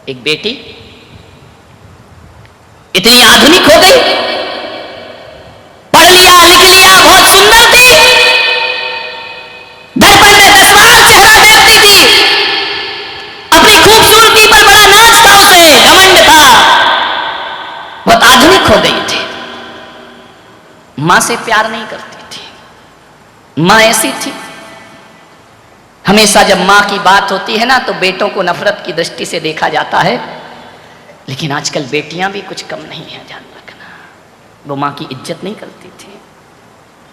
एक बेटी इतनी आधुनिक हो गई, पढ़ लिया लिख लिया, बहुत सुंदर थी, दर्पण में 10 बार चेहरा देखती थी, अपनी खूबसूरती पर बड़ा नाज था, उसे घमंड था, बहुत आधुनिक हो गई थी। मां से प्यार नहीं करती थी। मां ऐसी थी, हमेशा जब मां की बात होती है ना तो बेटों को नफरत की दृष्टि से देखा जाता है, लेकिन आजकल बेटियां भी कुछ कम नहीं है, ध्यान रखना। वो मां की इज्जत नहीं करती थी,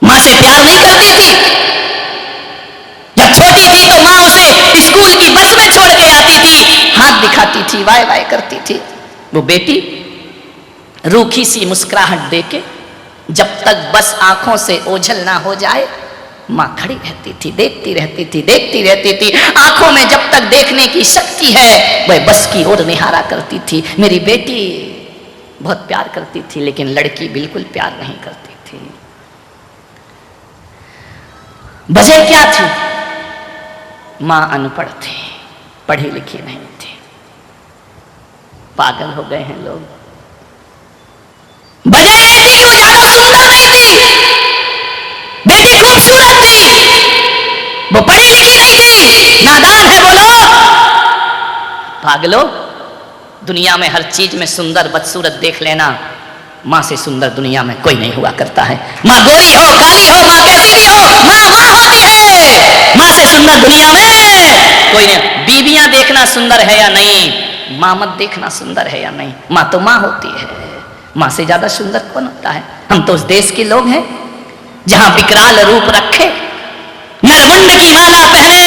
मां से प्यार नहीं करती थी। जब छोटी थी तो मां उसे स्कूल की बस में छोड़ के आती थी, हाथ दिखाती थी, वाय वाय करती थी। वो बेटी रूखी सी मुस्कुराहट देके जब तक बस आंखों से ओझल ना हो जाए, मां खड़ी रहती थी, देखती रहती थी, देखती रहती थी। आंखों में जब तक देखने की शक्ति है वह बस की ओर निहारा करती थी। मेरी बेटी बहुत प्यार करती थी, लेकिन लड़की बिल्कुल प्यार नहीं करती थी। वजह क्या थी? मां अनपढ़ थी, पढ़ी लिखी नहीं थी। पागल हो गए हैं लोग। वजह यह थी कि वो ज्यादा सुंदर नहीं थी, बेटी खूबसूरत थी, वो पढ़ी लिखी नहीं थी, नादान है बोलो। पागलो, दुनिया में हर चीज में सुंदर बदसूरत देख लेना, मां से सुंदर दुनिया में कोई नहीं हुआ करता है। मां गोरी हो, काली हो, मां कैसी भी हो, मां मां होती है। मां से सुंदर दुनिया में कोई नहीं। बीवियां देखना सुंदर है या नहीं, मां मत देखना सुंदर है या नहीं, मां तो मां होती है। मां से ज्यादा सुंदर कौन होता है? हम तो उस देश के लोग हैं जहां विकराल रूप रखे, नरमुंड की माला पहने,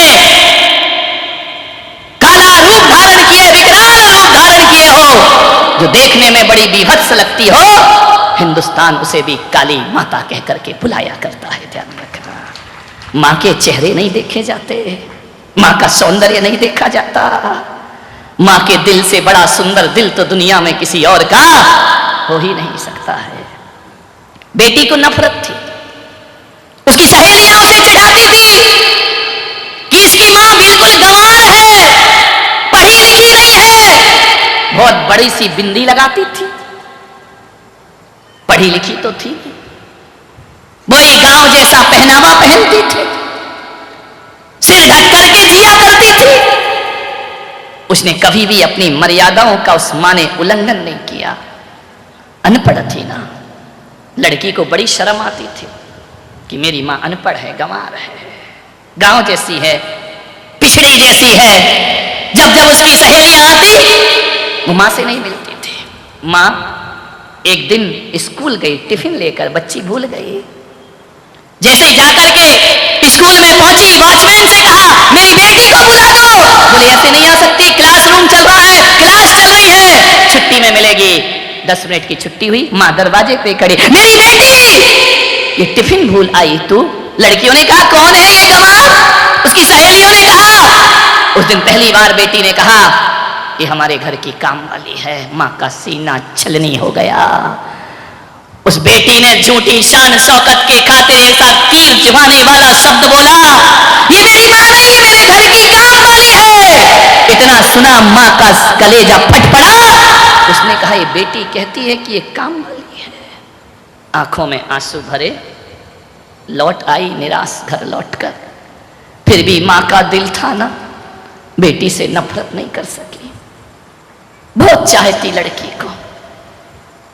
काला रूप धारण किए, विकराल रूप धारण किए हो, जो देखने में बड़ी बीभत्स लगती हो, हिंदुस्तान उसे भी काली माता कह करके बुलाया करता है। ध्यान रखना, मां के चेहरे नहीं देखे जाते, मां का सौंदर्य नहीं देखा जाता। मां के दिल से बड़ा सुंदर दिल तो दुनिया में किसी और का हो ही नहीं सकता है। बेटी को नफरत थी, उसकी सहेलियां उसे चिढ़ाती थी कि इसकी मां बिल्कुल गंवार है, पढ़ी लिखी नहीं है। बहुत बड़ी सी बिंदी लगाती थी, पढ़ी लिखी तो थी, वही गांव जैसा पहनावा पहनती थी, सिर ढक करके जिया करती थी। उसने कभी भी अपनी मर्यादाओं का उस मां ने उल्लंघन नहीं किया। अनपढ़ थी ना, लड़की को बड़ी शर्म आती थी कि मेरी मां अनपढ़ है, गंवार है, गांव जैसी है, पिछड़ी जैसी है। जब जब उसकी सहेलियां आती वो मां से नहीं मिलती थी। मां एक दिन स्कूल गई, टिफिन लेकर, बच्ची भूल गई। जैसे जाकर के स्कूल में पहुंची, वॉचमैन से कहा मेरी बेटी को बुला दो। बोले ऐसे नहीं आ सकती, क्लासरूम चल रहा है, क्लास चल रही है, छुट्टी में मिलेगी। 10 मिनट की छुट्टी हुई, मां दरवाजे पे खड़ी, मेरी बेटी ये टिफिन भूल आई तू। लड़कियों ने कहा कौन है ये गंवार? उसकी सहेलियों ने कहा। उस दिन पहली बार बेटी ने कहा ये हमारे घर की काम वाली है। मां का सीना छलनी हो गया। उस बेटी ने झूठी शान शौकत के खातिर ऐसा तीर चुभाने वाला शब्द बोला, ये मेरी मां नहीं, ये मेरे घर की काम वाली है। इतना सुना मां का कलेजा फट पड़ा। उसने कहा ये बेटी कहती है कि ये काम वाली है। आंखों में आंसू भरे लौट आई निराश घर लौटकर। फिर भी मां का दिल था ना, बेटी से नफरत नहीं कर सकी। बहुत चाहती लड़की को,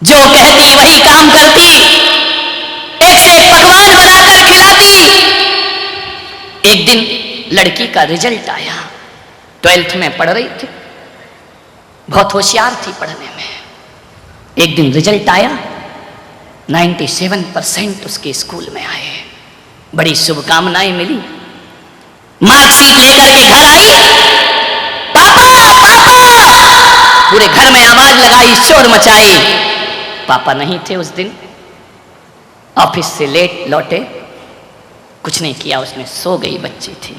जो कहती वही काम करती, एक से एक पकवान बनाकर खिलाती। एक दिन लड़की का रिजल्ट आया, 12th में पढ़ रही थी, बहुत होशियार थी पढ़ने में। एक दिन रिजल्ट आया, 97% उसके स्कूल में आए। बड़ी शुभकामनाएं मिली। मार्कशीट लेकर के घर आई, पापा पापा, पूरे घर में आवाज लगाई, शोर मचाई। पापा नहीं थे उस दिन, ऑफिस से लेट लौटे, कुछ नहीं किया उसने, सो गई बच्ची थी।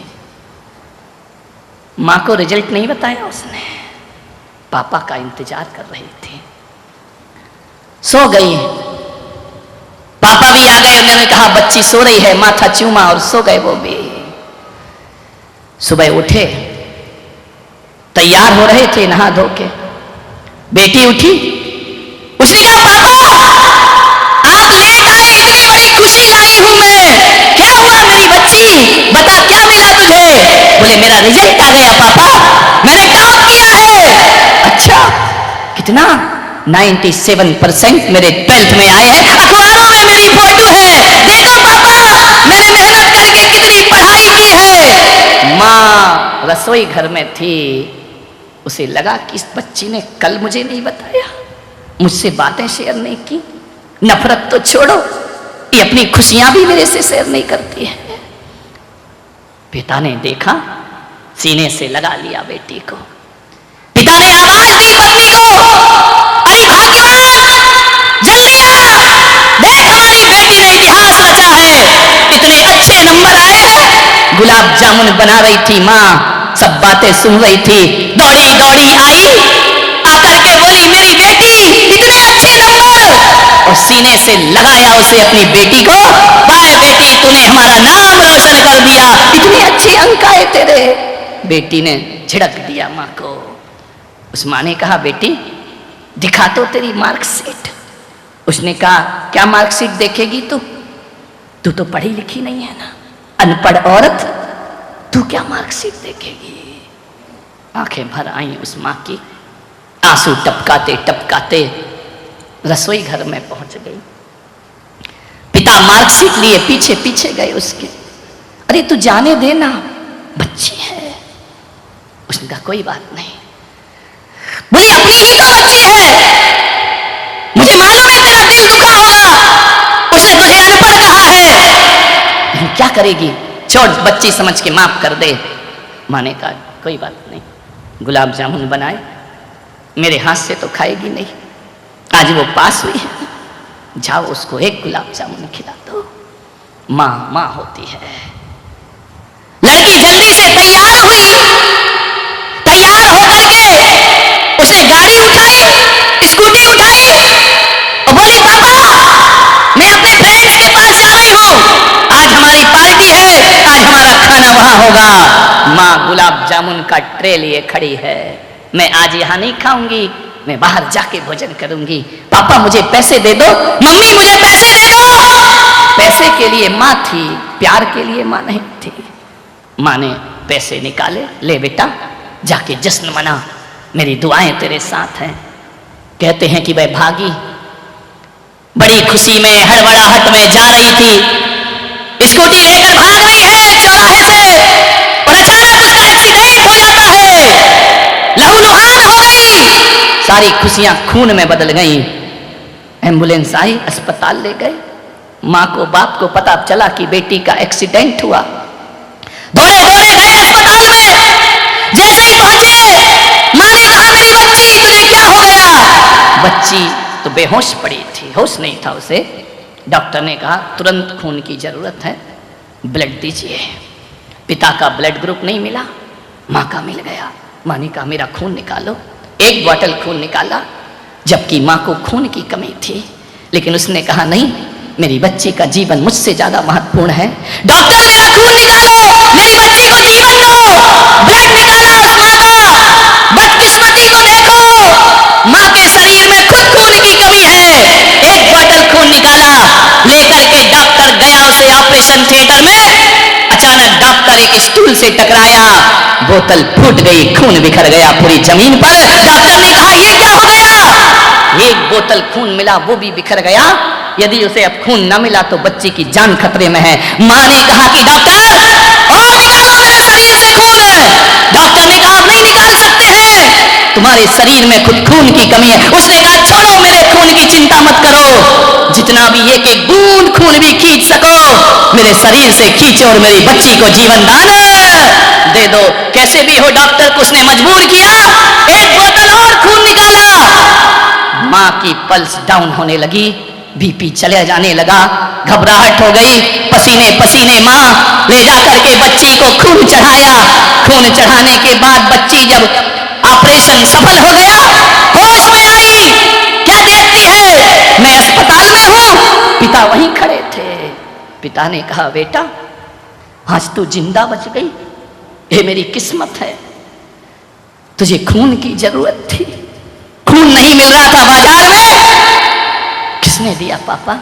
मां को रिजल्ट नहीं बताया उसने, पापा का इंतजार कर रही थी। सो गई, पापा भी आ गए, उन्होंने कहा बच्ची सो रही है, माथा चूमा और सो गए वो भी। सुबह उठे, तैयार हो रहे थे नहा धो के, बेटी उठी, उसने कहा पापा आप लेट आए, इतनी बड़ी खुशी लाई हूं मैं, क्या हुआ मेरी बच्ची, बता क्या मिला तुझे? बोले मेरा रिजल्ट आ गया पापा, मैंने टॉप किया है। अच्छा कितना? 97% मेरे 12th में आए हैं, अखबारों में मेरी फोटो है, देखो पापा मैंने मेहनत करके कितनी पढ़ाई की है। माँ रसोई घर में थी, उसे लगा कि इस बच्ची ने कल मुझे नहीं बताया, मुझसे बातें शेयर नहीं की, नफरत तो छोड़ो ये अपनी खुशियां भी मेरे से शेयर नहीं करती है। पिता ने देखा, सीने से लगा लिया बेटी को। पिता ने आवाज दी पत्नी को, अरे भाग्यवान जल्दी आ, देख हमारी बेटी ने इतिहास रचा है, इतने अच्छे नंबर आए हैं। गुलाब जामुन बना रही थी माँ, सब बातें सुन रही थी, दौड़ी दौड़ी आई, आकर के बोली मेरी बेटी इतने अच्छे नंबर, और सीने से लगाया उसे अपनी बेटी को, वाह बेटी तूने हमारा नाम रोशन कर दिया, इतने अच्छे अंक आए तेरे। बेटी ने झिड़क दिया माँ को। उस माँ ने कहा बेटी दिखा तो तेरी मार्कशीट। उसने कहा क्या मार्कशीट देखेगी तू तो पढ़ी लिखी नहीं है ना, अनपढ़ औरत, तू क्या मार्कशीट देखेगी? आंखें भर आई उस माँ की, आंसू टपकाते टपकाते रसोई घर में पहुंच गई। पिता मार्कशीट लिए पीछे पीछे गए उसके, अरे तू जाने देना बच्ची है। उसने कहा कोई बात नहीं। बोली अपनी ही तो बच्ची है, मुझे मालूम है तेरा दिल दुखा होगा, उसने तुझे अनपढ़ कहा है, लेकिन क्या करेगी, छोड़ बच्ची समझ के माफ कर दे। माँ ने कहा कोई बात नहीं, गुलाब जामुन बनाए, मेरे हाथ से तो खाएगी नहीं, आज वो पास हुई है, जाओ उसको एक गुलाब जामुन खिला दो। माँ माँ होती है। लड़की जल्दी से तैयार हुई, तैयार होकर के उसने गाड़ी उठाई, स्कूटी उठाई और बोली पापा मैं अपने फ्रेंड्स के पास जा रही हूँ, आज हमारी पार्टी है, आज हमारा खाना वहां होगा। माँ गुलाब जामुन का ट्रे लिए खड़ी है, मैं आज यहाँ नहीं खाऊंगी, मैं बाहर जाके भोजन करूंगी, पापा मुझे पैसे दे दो, मम्मी मुझे पैसे दे दो। पैसे के लिए माँ थी, प्यार के लिए माँ नहीं थी। माँ ने पैसे निकाले, ले बेटा जाके जश्न मना, मेरी दुआएं तेरे साथ हैं। कहते हैं कि वह भागी, बड़ी खुशी में हड़बड़ाहट में जा रही थी, स्कूटी लेकर भाग रही है चौराहे से, और अचानक उसका एक्सीडेंट हो जाता है, लहूलुहान हो गई, सारी खुशियां खून में बदल गई। एम्बुलेंस आई, अस्पताल ले गए, माँ को बाप को पता चला कि बेटी का एक्सीडेंट हुआ, दौड़े दौड़े गए अस्पताल में। जैसे ही पहुंचे माँ ने कहा मेरी बच्ची तुझे क्या हो गया? बच्ची तो बेहोश पड़ी थी, होश नहीं था उसे। डॉक्टर ने कहा तुरंत खून की जरूरत है, ब्लड दीजिए। पिता का ब्लड ग्रुप नहीं मिला, माँ का मिल गया। माँ ने कहा मेरा खून निकालो, एक बॉटल खून निकाला, जबकि माँ को खून की कमी थी, लेकिन उसने कहा नहीं, मेरी बच्ची का जीवन मुझसे ज्यादा महत्वपूर्ण है। डॉक्टर मेरा खून निकालो, मेरी बच्ची को जीवन दो। ब्लड निकाला उस माँ का, बदकिस्मती को देखो, माँ के शरीर में खुद खून की कमी है। एक बॉटल खून निकाला, लेकर के डॉक्टर गया उसे ऑपरेशन थिएटर में। अचानक डॉक्टर एक स्टूल से टकराया, बोतल फूट गई, खून बिखर गया पूरी जमीन पर। डॉक्टर ने कहा ये क्या हो गया? एक बोतल खून मिला, वो भी बिखर गया। यदि उसे अब खून न मिला तो बच्ची की जान खतरे में है। माँ ने कहा कि डॉक्टर और निकालो मेरे शरीर से खून। डॉक्टर ने कहा नहीं निकाल सकते हैं, तुम्हारे शरीर में खुद खून की कमी है। उसने कहा छोड़ो, मेरे खून की चिंता मत करो, जितना भी एक एक बूंद खून भी खींच सको मेरे शरीर से खींचो और मेरी बच्ची को जीवन दान दे दो। कैसे भी हो डॉक्टर को उसने मजबूर किया, एक बोतल और खून निकाला। माँ की पल्स डाउन होने लगी, बीपी चले जाने लगा, घबराहट हो गई, पसीने पसीने माँ ले जाकर के बच्ची को खून चढ़ाया। खून चढ़ाने के बाद बच्ची जब ऑपरेशन सफल हो गया, होश में आई, क्या देखती है मैं अस्पताल में हूँ। पिता वहीं खड़े थे। पिता ने कहा बेटा आज तू जिंदा बच गई, ये मेरी किस्मत है, तुझे खून की जरूरत थी, खून नहीं मिल रहा था बाजार में, किसने दिया पापा?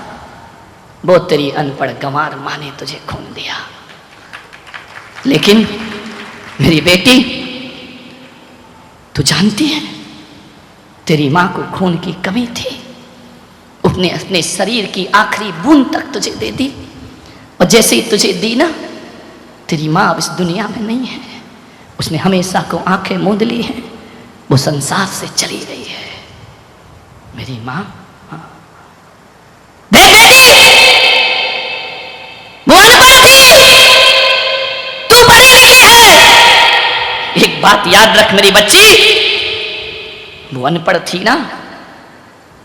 वो तेरी अनपढ़ गंवार माँ ने तुझे खून दिया। लेकिन मेरी बेटी, तू जानती है तेरी माँ को खून की कमी थी, उसने अपने शरीर की आखिरी बूंद तक तुझे दे दी, और जैसे ही तुझे दी ना, तेरी माँ अब इस दुनिया में नहीं है, उसने हमेशा को आंखें मूंद ली हैं, वो संसार से चली गई है। मेरी माँ, हाँ। देख बेटी, वो अनपढ़ थी, तू पढ़ी लिखी है। एक बात याद रख मेरी बच्ची, वो अनपढ़ थी ना,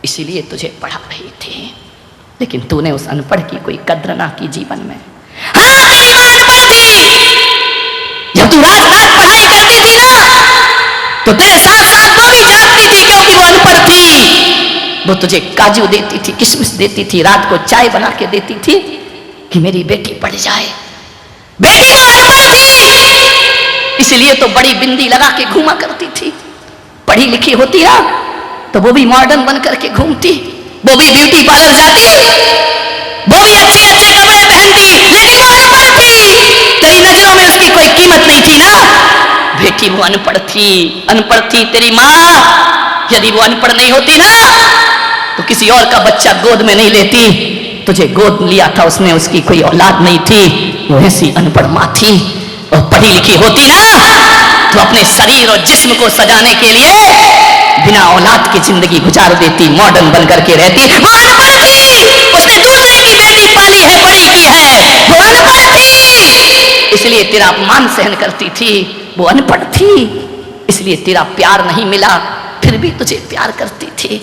इसीलिए तुझे पढ़ा रही थी, लेकिन तूने उस अनपढ़ की कोई कद्र ना की जीवन में। हाँ, तेरी माँ अनपढ़ थी। जब तू रात रात पढ़ाई करती थी ना, तो तेरे साथ साथ वो भी जागती थी, क्योंकि वो अनपढ़ थी। वो तुझे काजू देती थी, किशमिश देती थी, रात को चाय बना के देती थी कि मेरी बेटी पढ़ जाए। बेटी वो अनपढ़ थी, इसलिए तो बड़ी बिंदी लगा के घूमा करती थी। पढ़ी लिखी होती ना, तो वो भी मॉडर्न बन करके घूमती, वो भी ब्यूटी पार्लर जाती, वो भी अच्छे अच्छे कपड़े पहनती, लेकिन वो अनपढ़ थी। तेरी नजरों में उसकी कोई कीमत नहीं थी ना। बेटी वो अनपढ़ थी तेरी माँ। यदि वो अनपढ़ नहीं होती ना, तो किसी और का बच्चा गोद में नहीं लेती। तुझे गोद लिया था उसने, उसकी कोई औलाद नहीं थी, वो ऐसी अनपढ़ माँ थी। और पढ़ी लिखी होती ना, तो अपने शरीर और जिस्म को सजाने के लिए बिना औलाद की जिंदगी गुजार देती, मॉडर्न बन करके रहती। वो अनपढ़ थी, उसने दूसरे की बेटी पाली है, बड़ी की है, वो अनपढ़ थी, इसलिए तेरा अपमान सहन करती थी। वो अनपढ़ थी, इसलिए तेरा प्यार नहीं मिला, फिर भी तुझे प्यार करती थी।